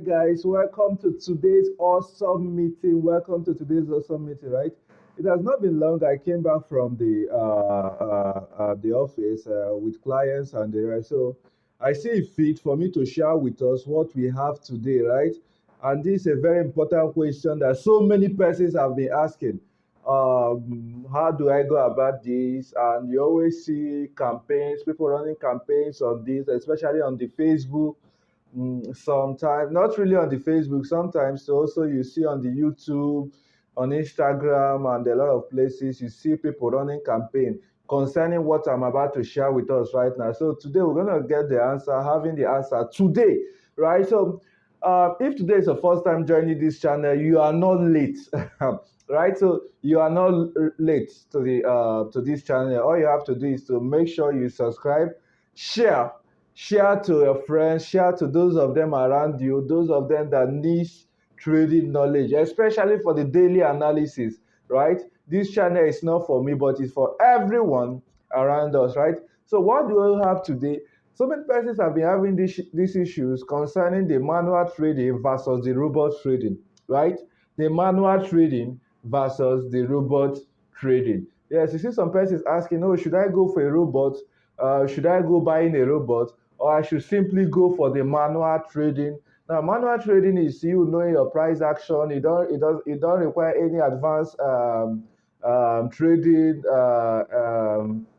guys, welcome to today's awesome meeting. Welcome to today's awesome meeting, right? It has not been long. I came back from the office with clients and the rest. So I see it fit for me to share with us what we have today, right? And this is a very important question that so many persons have been asking. How do I go about this? And you always see campaigns, people running campaigns on this, especially on the Facebook. Sometimes not really on the Facebook, sometimes also you see on the YouTube, on Instagram, and a lot of places you see people running campaign concerning what I'm about to share with us right now. So today we're gonna get the answer, having the answer today, right? So if today is the first time joining this channel, you are not late. Right, so you are not late to this channel. All you have to do is to make sure you subscribe, share share to your friends, share to those of them around you, those of them that need trading knowledge, especially for the daily analysis, right? This channel is not for me, but it's for everyone around us, right? So what do we have today? So many persons have been having these issues concerning the manual trading versus the robot trading, right? The manual trading versus the robot trading. Yes, you see some persons asking, oh, should I go for a robot? Should I go buying a robot? Or I should simply go for the manual trading. Now, manual trading is you knowing your price action. It don't require any advanced trading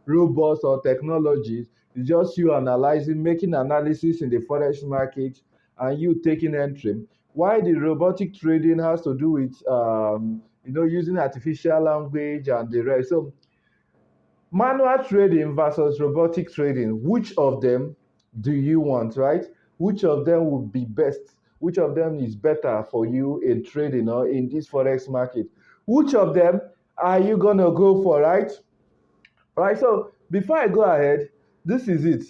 robots or technologies. It's just you analyzing, making analysis in the forex market, and you taking entry. Why the robotic trading has to do with using artificial language and the rest. So manual trading versus robotic trading, which of them do you want, right? Which of them would be best? Which of them is better for you in trading or in this forex market? Which of them are you gonna go for, right? Right, so before I go ahead, this is it.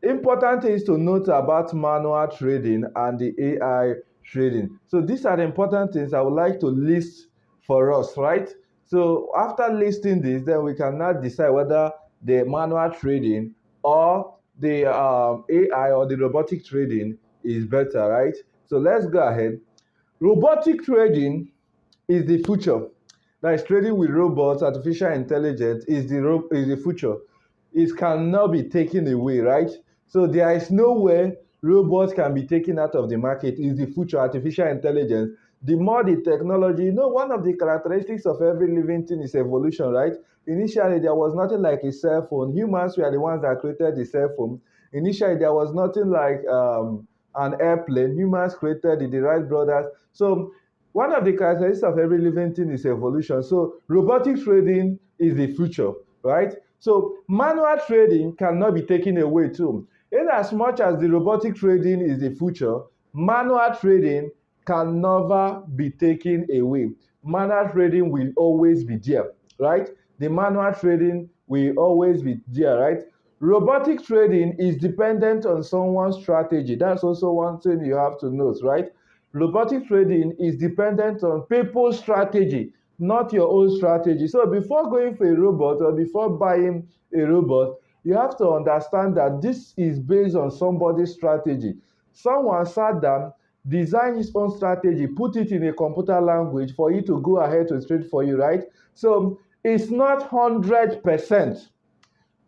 Important things to note about manual trading and the AI trading. So these are the important things I would like to list for us, right? So after listing this, then we can now decide whether the manual trading or the AI or the robotic trading is better, right? So let's go ahead. Robotic trading is the future. That is trading with robots, artificial intelligence is the future. It cannot be taken away, right? So there is no way robots can be taken out of the market. Is the future, artificial intelligence. The more the technology, one of the characteristics of every living thing is evolution, right? Initially, there was nothing like a cell phone. Humans were the ones that created the cell phone. Initially, there was nothing like an airplane. Humans created the Wright brothers. So one of the characteristics of every living thing is evolution. So robotic trading is the future, right? So manual trading cannot be taken away too. In as much as the robotic trading is the future, manual trading can never be taken away. Manual trading will always be there, right? The manual trading will always be there, right? Robotic trading is dependent on someone's strategy. That's also one thing you have to note, right? Robotic trading is dependent on people's strategy, not your own strategy. So before going for a robot or before buying a robot, you have to understand that this is based on somebody's strategy. Someone sat down, designed his own strategy, put it in a computer language for you to go ahead to trade for you, right? So it's not 100%.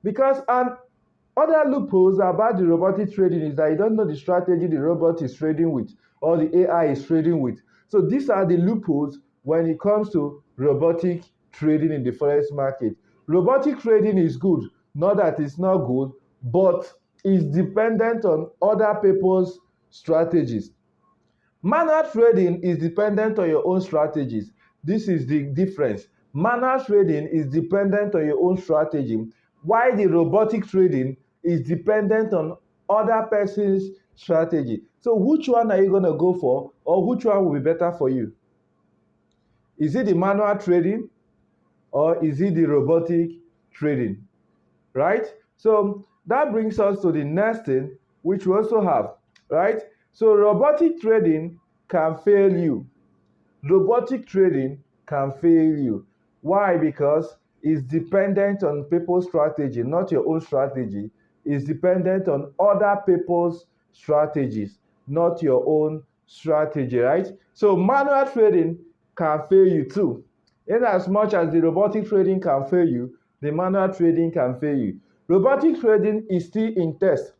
Because other loopholes about the robotic trading is that you don't know the strategy the robot is trading with or the AI is trading with. So these are the loopholes when it comes to robotic trading in the forex market. Robotic trading is good, not that it's not good, but it's dependent on other people's strategies. Manual trading is dependent on your own strategies. This is the difference. Manual trading is dependent on your own strategy, while the robotic trading is dependent on other person's strategy. So which one are you going to go for, or which one will be better for you? Is it the manual trading or is it the robotic trading? Right? So that brings us to the next thing, which we also have, right? So robotic trading can fail you. Robotic trading can fail you. Why? Because it's dependent on people's strategy, not your own strategy. It's dependent on other people's strategies, not your own strategy, right? So manual trading can fail you too. In as much as the robotic trading can fail you, the manual trading can fail you. Robotic trading is still in test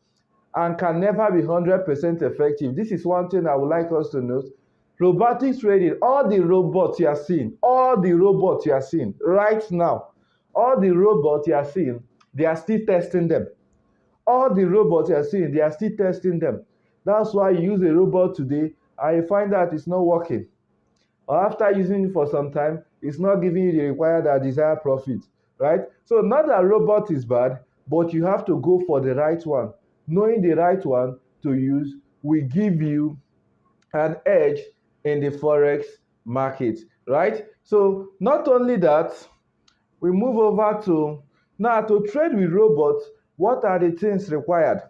and can never be 100% effective. This is one thing I would like us to note. Robotic trading, all the robots you are seeing, right now, all the robots you are seeing, they are still testing them. All the robots you are seeing, they are still testing them. That's why you use a robot today and you find out it's not working. Or after using it for some time, it's not giving you the required or desired profit, right? So not that robot is bad, but you have to go for the right one. Knowing the right one to use will give you an edge in the forex market, right? So not only that, we move over to now to trade with robots. What are the things required?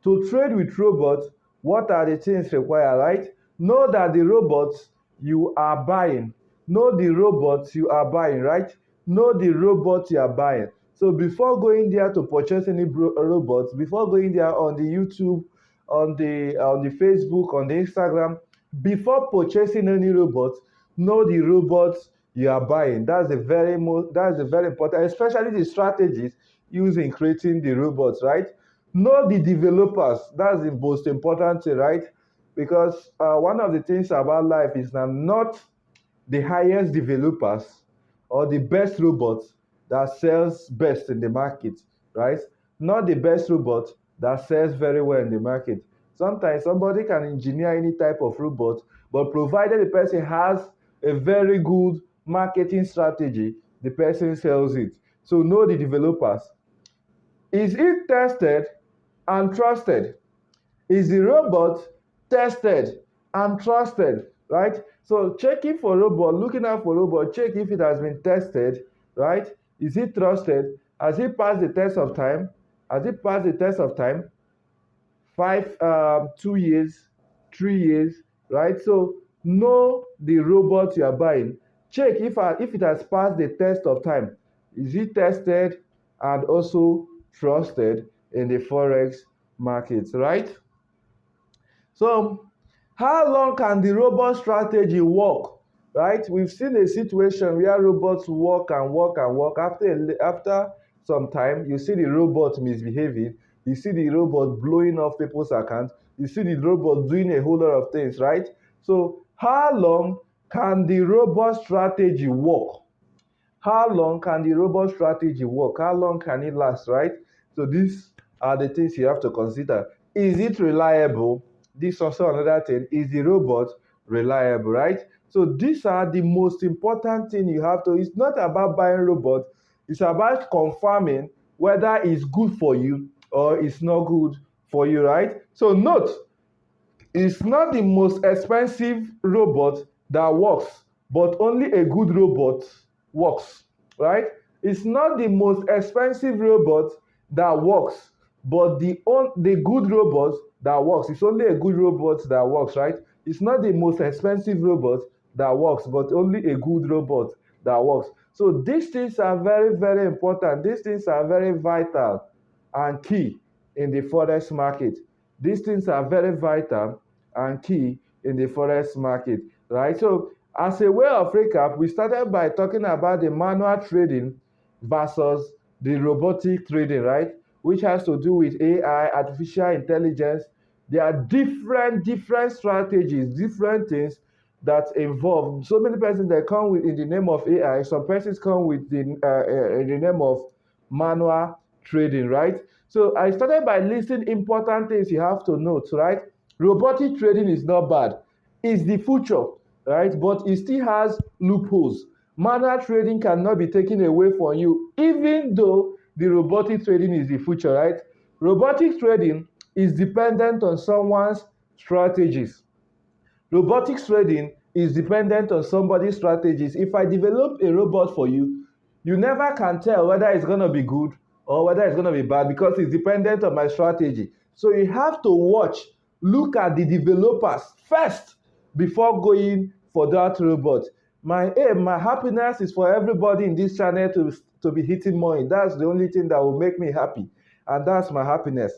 To trade with robots, what are the things required, right? Know that the robots you are buying. Know the robots you are buying, right? Know the robots you are buying. So before going there to purchase any robots, before going there on the YouTube, on the Facebook, on the Instagram, before purchasing any robots, know the robots you are buying. That's the very important, especially the strategies used in creating the robots, right? Know the developers. That's the most important thing, right? Because one of the things about life is that not the highest developers or the best robots that sells best in the market, right? Not the best robot that sells very well in the market. Sometimes somebody can engineer any type of robot, but provided the person has a very good marketing strategy, the person sells it. So know the developers. Is it tested and trusted? Is the robot tested and trusted, right? So checking for robot, looking out for robot, check if it has been tested, right? Is it trusted? Has it passed the test of time? Has it passed the test of time? 2 years, 3 years, right? So know the robot you are buying. Check if it has passed the test of time. Is it tested and also trusted in the forex market, right? So how long can the robot strategy work? Right? We've seen a situation where robots work and work and work. After some time, you see the robot misbehaving. You see the robot blowing off people's accounts. You see the robot doing a whole lot of things, right? So how long can the robot strategy work? How long can the robot strategy work? How long can it last, right? So these are the things you have to consider. Is it reliable? This is also another thing. Is the robot reliable, right? So these are the most important thing you have to. It's not about buying robot. It's about confirming whether it's good for you or it's not good for you, right? So note, it's not the most expensive robot that works, but only a good robot works, right? It's not the most expensive robot that works, but the good robot that works. It's only a good robot that works, right? It's not the most expensive robot that works, but only a good robot that works. So these things are very, very important. These things are very vital and key in the forex market. These things are very vital and key in the forex market, right? So as a way of recap, we started by talking about the manual trading versus the robotic trading, right? Which has to do with AI, artificial intelligence. There are different strategies, different things that involve so many persons that come with in the name of AI. Some persons come with in the name of manual trading, right? So I started by listing important things you have to note, right? Robotic trading is not bad. It's the future, right? But it still has loopholes. Manual trading cannot be taken away from you, even though the robotic trading is the future, right? Robotic trading is dependent on someone's strategies. Robotics trading is dependent on somebody's strategies. If I develop a robot for you, you never can tell whether it's going to be good or whether it's going to be bad because it's dependent on my strategy. So you have to watch, look at the developers first before going for that robot. My aim, my happiness is for everybody in this channel to be hitting money. That's the only thing that will make me happy. And that's my happiness.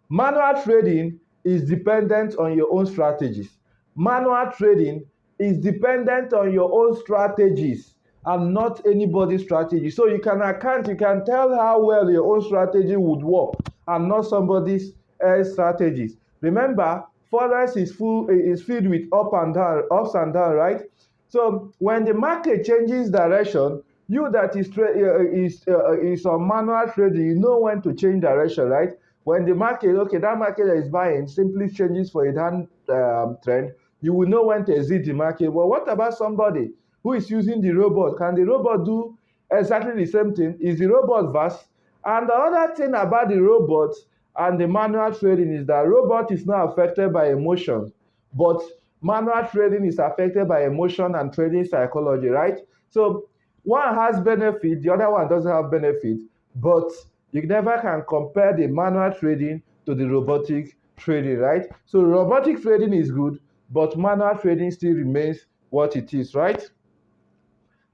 Manual trading is dependent on your own strategies. Manual trading is dependent on your own strategies and not anybody's strategy. So you can tell how well your own strategy would work and not somebody's strategies. Remember, forex is filled with ups and down, right? So when the market changes direction, you that is on manual trading, you know when to change direction, right? When the market, okay, that market that is buying simply changes for a down trend, you will know when to exit the market. But what about somebody who is using the robot? Can the robot do exactly the same thing? Is the robot vast? And the other thing about the robot and the manual trading is that robot is not affected by emotion, but manual trading is affected by emotion and trading psychology, right? So one has benefit, the other one doesn't have benefit, but you never can compare the manual trading to the robotic trading, right? So robotic trading is good, but manual trading still remains what it is, right?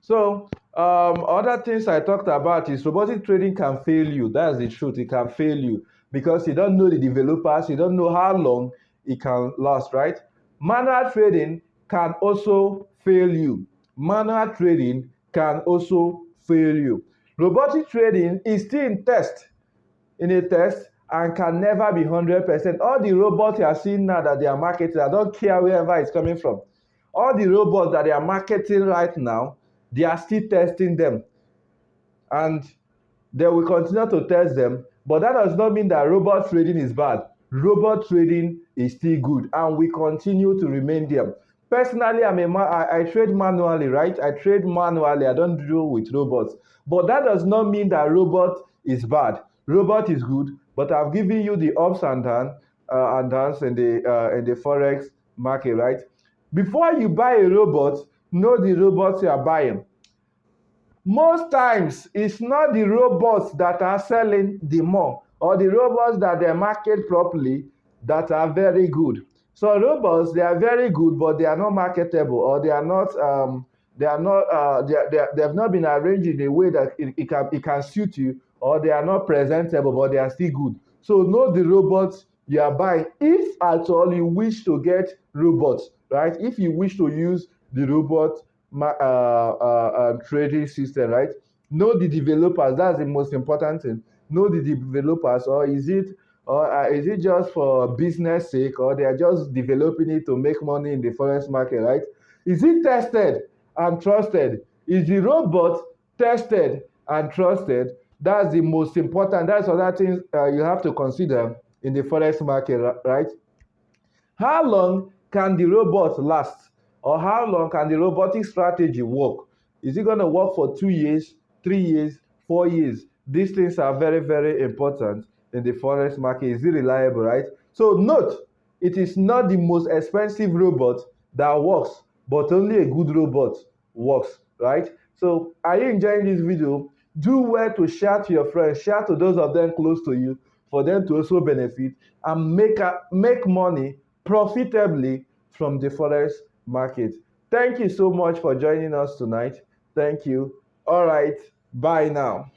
So other things I talked about is robotic trading can fail you. That's the truth. It can fail you because you don't know the developers. You don't know how long it can last, right? Manual trading can also fail you. Manual trading can also fail you. Robotic trading is still in a test and can never be 100%. All the robots you are seeing now that they are marketing, I don't care wherever it's coming from. All the robots that they are marketing right now, they are still testing them. And they will continue to test them. But that does not mean that robot trading is bad. Robot trading is still good and we continue to remain there. Personally, I trade manually, right? I trade manually. I don't deal with robots. But that does not mean that robot is bad. Robot is good, but I've given you the ups and downs in the forex market, right? Before you buy a robot, know the robots you are buying. Most times, it's not the robots that are selling the more or the robots that they market properly that are very good. So robots, they are very good, but they are not marketable or they have not been arranged in a way that it can suit you, or they are not presentable, but they are still good. So know the robots you are buying. If at all you wish to get robots, right? If you wish to use the robot trading system, right? Know the developers. That's the most important thing. Know the developers, or is it just for business sake, or they are just developing it to make money in the forex market, right? Is it tested and trusted? Is the robot tested and trusted? That's the most important. That's other things you have to consider in the forex market, right? How long can the robot last? Or how long can the robotic strategy work? Is it going to work for 2 years, 3 years, 4 years? These things are very, very important in the forex market. Is it reliable, right? So note, it is not the most expensive robot that works, but only a good robot works, right? So are you enjoying this video? Do well to share to your friends, share to those of them close to you for them to also benefit and make money profitably from the forex market. Thank you so much for joining us tonight. Thank you. All right. Bye now.